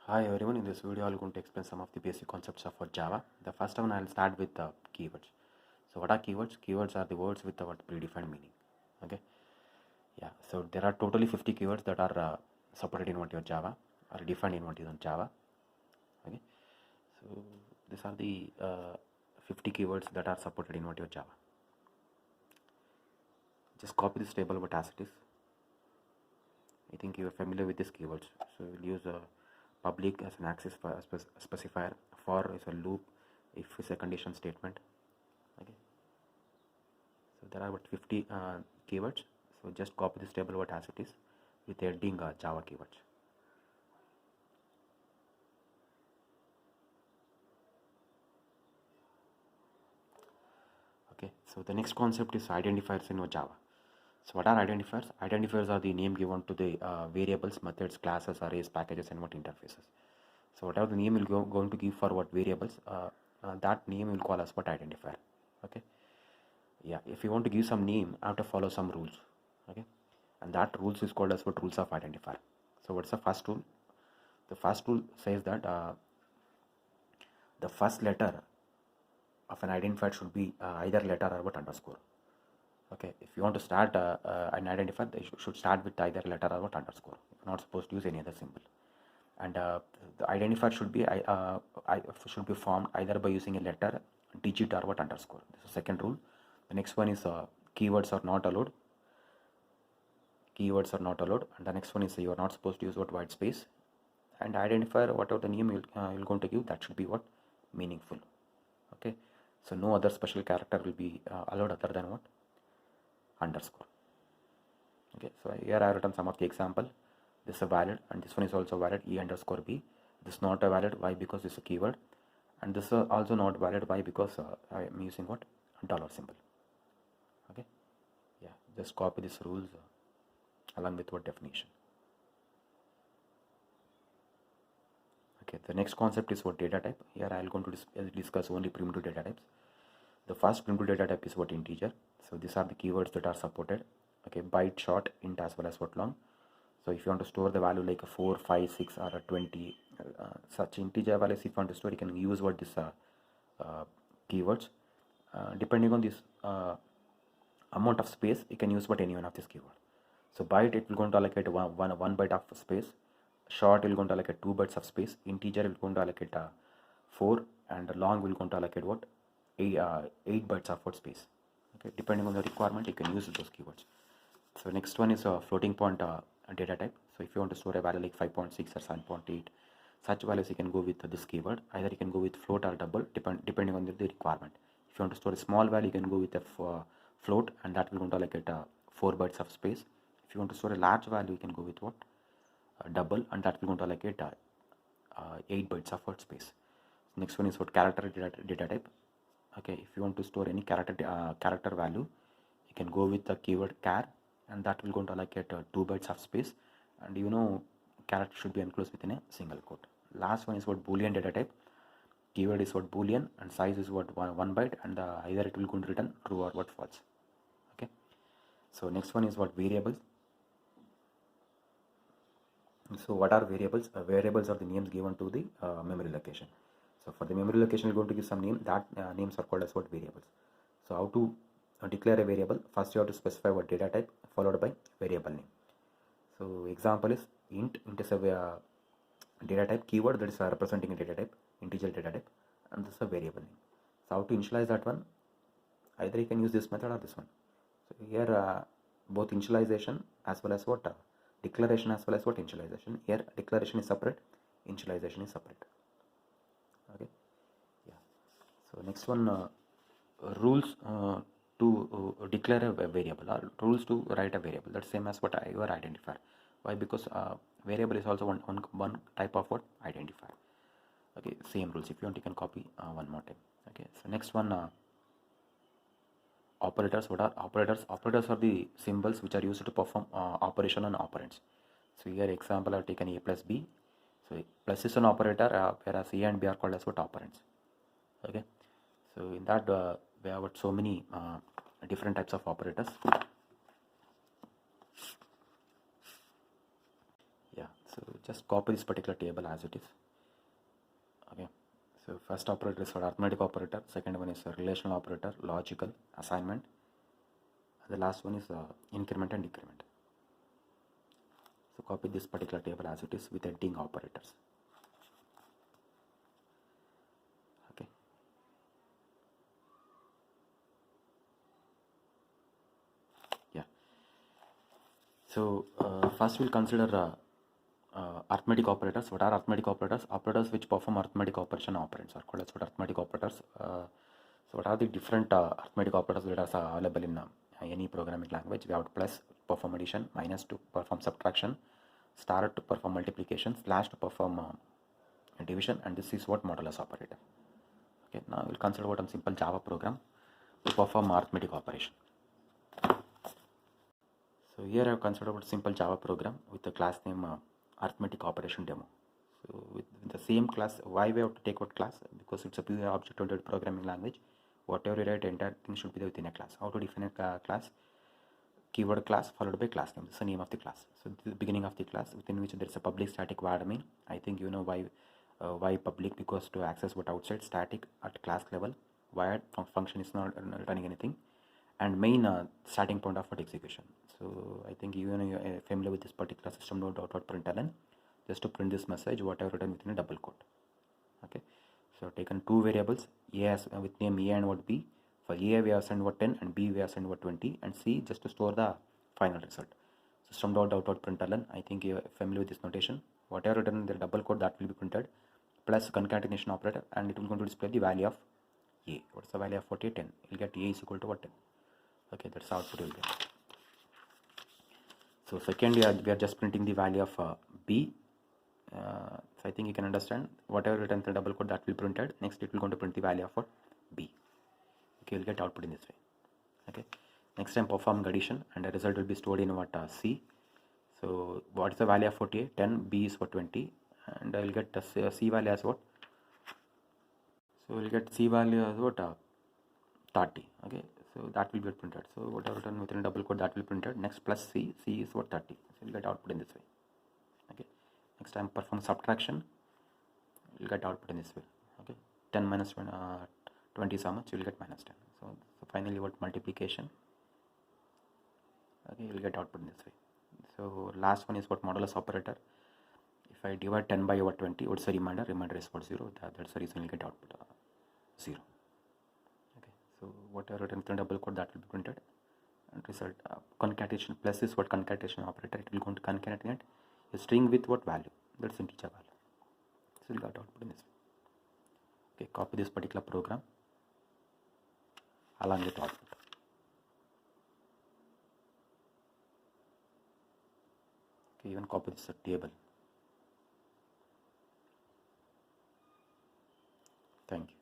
Hi everyone, in this video I'm going to explain some of the basic concepts of Java. The first one I'll start with the keywords. So what are keywords? Keywords are the words with our predefined meaning. Okay, yeah, so there are totally 50 keywords that are supported in what your Java or defined in what is on Java. Okay, so these are the 50 keywords that are supported in what your Java. Just copy this table but as it is. I think you are familiar with these keywords. So we'll use public as an access specifier, for is a loop, if is a condition statement. Okay, so there are about 50 keywords. So just copy this table what as it is with adding Java keywords. Okay, so the next concept is identifiers in Java. So what are identifiers? Identifiers are the name given to the variables, methods, classes, arrays, packages, and what interfaces. So whatever the name will going to give for what variables, that name will call as what identifier. Okay, yeah, if you want to give some name, I have to follow some rules. Okay, and that rules is called as what rules of identifier. So what's the first rule? The first rule says that the first letter of an identifier should be either letter or what underscore. Okay, if you want to start an identifier, they should start with either letter or what underscore. You're not supposed to use any other symbol. And the identifier should be formed either by using a letter, digit, or what underscore. This is the second rule. The next one is keywords are not allowed. Keywords are not allowed. And the next one is you are not supposed to use what white space. And identifier, whatever the name you're going to give, that should be what meaningful. Okay, so no other special character will be allowed other than what underscore. Okay, so here I have written some of the example. This is a valid and this one is also valid, e underscore b. This is not a valid, why? Because this is a keyword. And this is also not valid, why? Because I am using what dollar symbol. Okay, yeah, just copy these rules along with what definition. Okay, the next concept is what data type. Here I am going to discuss only primitive data types. The first primitive data type is what integer. So these are the keywords that are supported. Okay, byte, short, int, as well as what long. So if you want to store the value like a 4, 5, 6 or a 20, such integer values, if you want to store, you can use what this keywords. Depending on this amount of space, you can use what any one of this keyword. So byte, it will going to allocate one byte of space. Short will going to allocate 2 bytes of space. Integer will going to allocate 4, and long will going to allocate what 8 bytes of what space. Okay, depending on the requirement, you can use those keywords. So next one is a floating point data type. So if you want to store a value like 5.6 or 7.8, such values you can go with this keyword. Either you can go with float or double, depending on the requirement. If you want to store a small value, you can go with a float, and that will going to allocate 4 bytes of space. If you want to store a large value, you can go with what double, and that will going to allocate 8 bytes of what space. Next one is what character data type. Okay, if you want to store any character value, you can go with the keyword char, and that will going to allocate 2 bytes of space, and you know character should be enclosed within a single quote. Last one is what boolean data type. Keyword is what boolean, and size is what one byte, and either it will going to return true or what false. Okay, so next one is what variables. So what are variables? Variables are the names given to the memory location. So for the memory location, we're going to give some name. That names are called as what variables. So how to declare a variable? First you have to specify what data type, followed by variable name. So example is int. Int is a data type keyword that is representing a data type, integer data type, and this is a variable name. So how to initialize that one? Either you can use this method or this one. So here both initialization as well as what declaration as well as what initialization. Here declaration is separate, initialization is separate. Okay, yeah. So next one, rules to declare a variable, or rules to write a variable. That's same as what your identifier. Why? Because variable is also one type of what identifier. Okay, same rules. If you want, you can copy one more time. Okay, so next one, operators. What are operators? Operators are the symbols which are used to perform operation on operands. So here example I have taken a plus b. So plus is an operator, whereas a and b are called as what operands. Okay, so in that we have so many different types of operators. Yeah, so just copy this particular table as it is. Okay, so first operator is for arithmetic operator, second one is a relational operator, logical, assignment, and the last one is increment and decrement. So copy this particular table as it is with heading operators. Okay, yeah. So first we'll consider arithmetic operators. What are arithmetic operators? Operators which perform arithmetic operation operands are called as arithmetic operators. So what are the different arithmetic operators that are available in any programming language? We have plus perform addition, minus to perform subtraction, star to perform multiplication, slash to perform division, and this is what modulus operator. Okay, now we'll consider what a simple Java program to perform arithmetic operation. So here I have considered a simple Java program with the class name arithmetic operation demo. So with the same class, why we have to take what class? Because it's a pure object-oriented programming language. Whatever you write, entire thing should be within a class. How to define a class? Keyword class followed by class name. This is the name of the class. So this is the beginning of the class within which there is a public static void main. I think you know why public, because to access what outside static at class level. Void function is not running anything, and main starting point of what execution. So I think you know you're familiar with this particular system node.println, just to print this message whatever written within a double quote. Okay, so taken two variables, a with name a and what b. For a we have sent what 10 and b we have sent what 20, and c just to store the final result. System.out.println, I think you're familiar with this notation. Whatever written in the double quote, that will be printed, plus concatenation operator, and it will going to display the value of a. What's the value of 40? 10. You'll get a is equal to what 10. Okay, that's the output you'll get. So second we are just printing the value of b. So I think you can understand whatever written in the double quote, that will be printed. Next it will going to print the value of what b. Okay, you'll get output in this way. Okay, next time perform addition and the result will be stored in what c. So what is the value of 48? 10, b is for 20, and I will get the c value as what? So we'll get c value as what 30. Okay, so that will get printed. So whatever written within a double quote, that will be printed. Next plus c is what 30. So you'll get output in this way. Okay, next time perform subtraction, you'll get output in this way. Okay, 10 minus 20 is how much? You'll get minus 10. So finally what multiplication. Okay, you'll get output in this way. So last one is what modulus operator. If I divide 10 by over 20, what's the remainder? Remainder is what 0. That's the reason you'll get output 0. Okay, so whatever written in double quote, that will be printed, and result concatenation plus is what concatenation operator. It will go to concatenate a string with what value? That's integer value. So you'll get output in this way. Okay, copy this particular program along with output. Okay, even copy this table. Thank you.